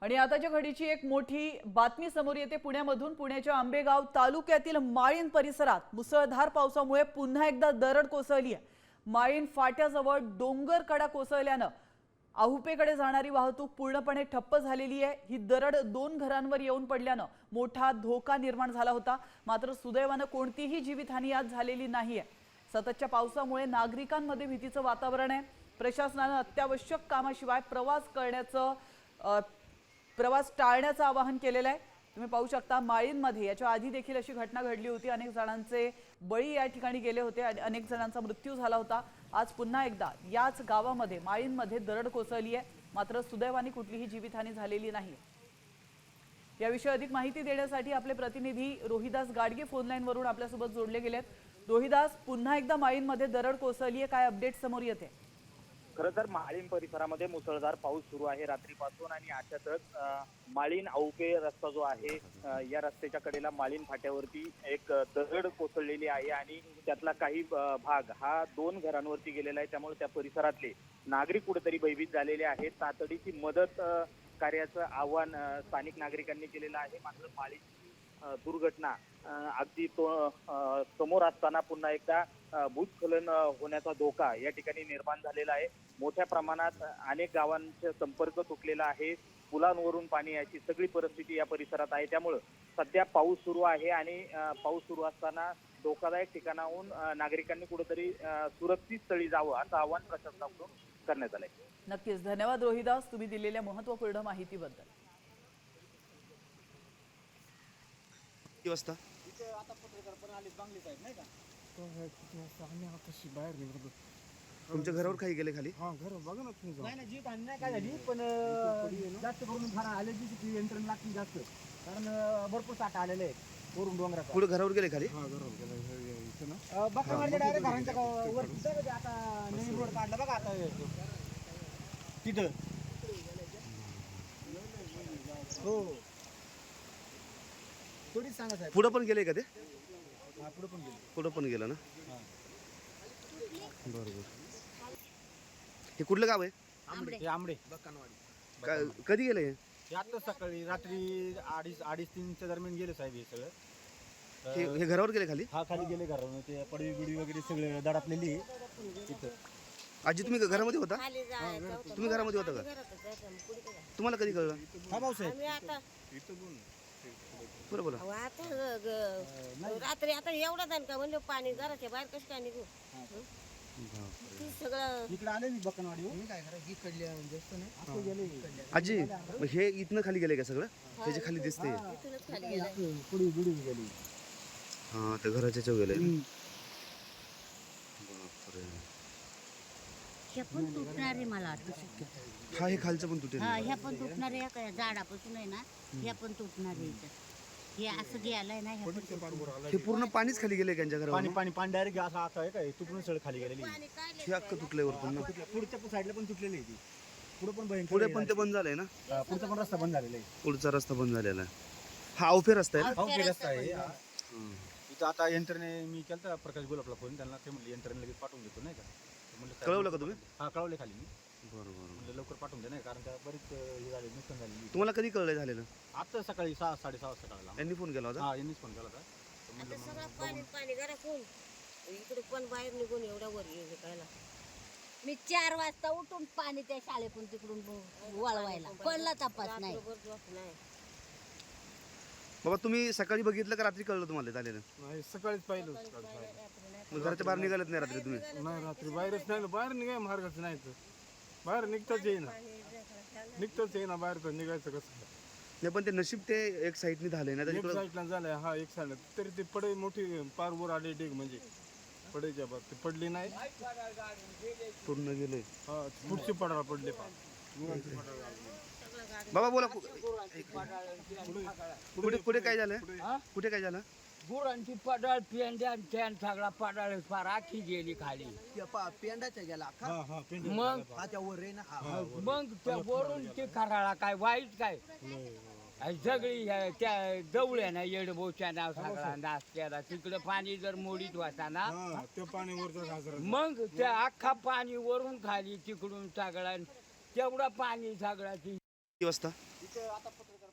आणि आताच्या घडीची एक मोठी बातमी समोर येते पुण्यामधून। पुण्याच्या आंबेगाव तालुक्यातील माळीण परिसरात मुसळधार पावसामुळे पुन्हा एकदा दरड कोसळली आहे। माळीण फाट्याजवळ डोंगर कडा कोसळल्याने आहुपेकडे जाणारी वाहतूक पूर्णपणे ठप्प झालेली आहे। ही दरड 2 घरांवर येऊन पडल्याने मोठा धोका निर्माण झाला होता, मात्र सुदैवाने कोणतीही जीवितहानी यात झालेली नाहीये। सततच्या पावसामुळे नागरिकांमध्ये भीतीचे वातावरण आहे। प्रशासनाने अत्यावश्यक कामाशिवाय प्रवास टाळण्याचे आवाहन केलेले आहे। तुम्ही पाहू शकता माळीणमध्ये याच्या आधी देखील अशी घटना घडली होती। अनेक जणांचे बळी या ठिकाणी गेले होते, अनेक जणांचा मृत्यू झाला होता। आज पुन्हा एकदा याच गावामध्ये माळीणमध्ये दरड कोसळली आहे, मात्र सुदैवाने कुठलीही जीवितहानी झालेली नाही। याविषयी अधिक माहिती देण्यासाठी आपले प्रतिनिधी रोहिदास गाडगे फोन लाईन वरून आपल्यासोबत जोडले गेलेत। रोहिदास, पुन्हा एकदा माळीणमध्ये दरड कोसळली आहे, काय अपडेट समोर येते? खरं तर माळीण परिसरामध्ये मुसळधार पाऊस सुरू आहे रात्रीपासून आणि अशातच माळीण औके रस्ता जो आहे या रस्त्याच्या कडेला माळीण फाट्यावरती एक दगड कोसळलेली आहे आणि त्यातला काही भाग हा 2 घरांवरती गेलेला आहे। त्यामुळे त्या परिसरातले नागरिक कुठेतरी भयभीत झालेले आहेत। तातडीची मदत कार्याचं आवाहन स्थानिक नागरिकांनी केलेलं आहे। मात्र माळीण दुर्घटना अगदी समोर असताना पुन्हा एकदा भूस्खलन होण्याचा धोका या ठिकाणी निर्माण झालेला आहे। मोठ्या प्रमाणात अनेक गावांचा संपर्क तुटलेला आहे। पुलांवरून पाणी याची सगळी परिस्थिती या परिसरात आहे। त्यामुळे सध्या पाऊस सुरू आहे आणि पाऊस सुरू असताना धोकादायक ठिकाणाहून नागरिकांनी कुठेतरी सुरक्षित स्थळी जावं असं आवाहन प्रशासनाकडून करण्यात आलंय। नक्कीच धन्यवाद रोहिदास, तुम्ही दिलेल्या महत्त्वपूर्ण माहितीबद्दल। किती वाजता? आता पत्रकार पण आले, बांगलीच आहेत नाही का? आम्ही आताशी बाहेर निघतो। तुमच्या घरावर काही गेले खाली? हा, घर बघा ना तुम्ही। नाही जीव हानी नाही काय झाली, पण जास्त करून फार ॲलर्जीची यंत्रणा लागते जास्त, कारण भरपूर साठा आलेले आहेत वरून डोंगराचा। पुढे घरावर गेले खाली? हा, घरावर गेले इथं ना बघा म्हणजे डायरेक्ट घरांच्या वर तिथं आता नवीन रोड काढला बघा आता तिथं। हो, थोडीच सांगा साहेब। पुढे पण गेले का ते? हा, पुढे पण गेले। पुढे पण गेलं ना? हा, बरोबर। हे कुठलं गाव आहे? आंबडे आंबडे बक्कानवाडी। कधी गेले हे? हे आता सकाळी रात्री 2:30-3च्या दरम्यान गेले साहेब हे सगळं। हे घरावर गेले खाली? हा, खाली गेले घरावर, ते पडवी बिडवी वगैरे सगळे दडापलेली तिथं। आजी तुम्ही घरामध्ये होता? तुम्ही घरामध्ये होता का? तुम्हाला कधी कळलं? हा भाऊसाहेब, बरं बोला। रात्री आता एवढा जाण का म्हणजे पाणी घराच्या बाहेर कसं काय निघू सगळं इकडे आले मी बक्कनवाडी। मी काय करायचं इकडले जास्त नाही, असं गेले। आजी हे इथनं खाली गेले का सगळं? त्याच्या खाली दिसते? इथूनच खाली गेलं। पुढे बिडी गेली। हा, ते घराच्या चौ गेले। हे पण तुटणार आहे मला वाटतं। हा, हे खालचं पण तुटेल? हा, ह्या पण तुटणार आहे, या झाडापासून आहे ना, ह्या पण तुटणार आहे इथं। हे असं गेलंय ना, ह्या पण हे पूर्ण पाणीच खाली गेले त्यांच्या घरावर? पाणी पाणी पाणी डायरेक्ट असं आता आहे काय तुटून सगळं खाली गेलेली। हे अख्खं तुटलंय वरतून ना? पुढच्या साईडला पण तुटलेली आहे ती, पुढे पण भयंकर। पुढे पण ते बंद झालंय ना? पुढचा पण रस्ता बंद झालेला आहे। पुढचा रस्ता बंद झालेला आहे। हा अवफे रस्ता आहे ना? हा, रस्ता आहे। इथं आता यंत्रणे मी केलं प्रकाश गुलाबला फोन, त्यांना ते म्हणले यंत्रणेला लगेच पाठवून देतो नाही का? म्हणलं कळवलं का तुम्ही? हा, कळवले खाली मी। बरोबर। म्हणलं लवकर पाठवून दे नाही, कारण त्या बरीच हे झाले, नुकसान झालेली। तुम्हाला कधी कळलंय झालेलं? आता सकाळी 6-6:30 वाजता कळला। यांनी फोन केला होता? हा, यांनीच फोन केला होता। तर आता म्हणलं सगळं मग पाणी पाणी घरातून इकडे पण बाहेर निघून एवढ्या वर येईल कायला। मी 4 वाजता उठून पाणी त्या शाळेतून तिकडून वळवायला कोणला तपास नाही। बरोबर झोप नाही। बाबा तुम्ही सकाळी बघितलं का रात्री कळलं तुम्हाला झालेलं? नाही, सकाळीच पाहिलं। मग घराच्या बाहेर निघालत नाही रात्री तुम्ही? नाही, रात्री बाहेरच नाही, बाहेर निघाय मार्गच नाही तर बाहेर निघताच येईना, बाहेर तर निघायचं कसं? नाही, पण ते नशीब ते एक साईडने झालंय ना, एक त्याच्याकडे साईडला झालंय। हा, एक साईड तरी ते पडे मोठी पार वर आले डेग, म्हणजे पडेच्या बाब ते पडली नाही, पूर्ण गेले। हा, पुढची पडायला पडले पार। बाबा बोला, कुठे काय झालं? कुठे काय झालं? गुरांची पडाळ पेंड्या त्यान सगळा पडाळ फार आखी गेली खाली। पेंडाच्या गेला मग वर आहे ना। मग त्या वरून ती खराळा काय वाईट काय सगळी त्या जवळ्या ना येडबोच्या नाव सगळा नाश्त्याला तिकडे पाणी जर मोडीत वाटाना ते पाणी वरचं मग त्या अख्खा पाणी वरून खाली तिकडून सगळा तेवढा पाणी सगळा किती वाजता? इथं आता पत्रकार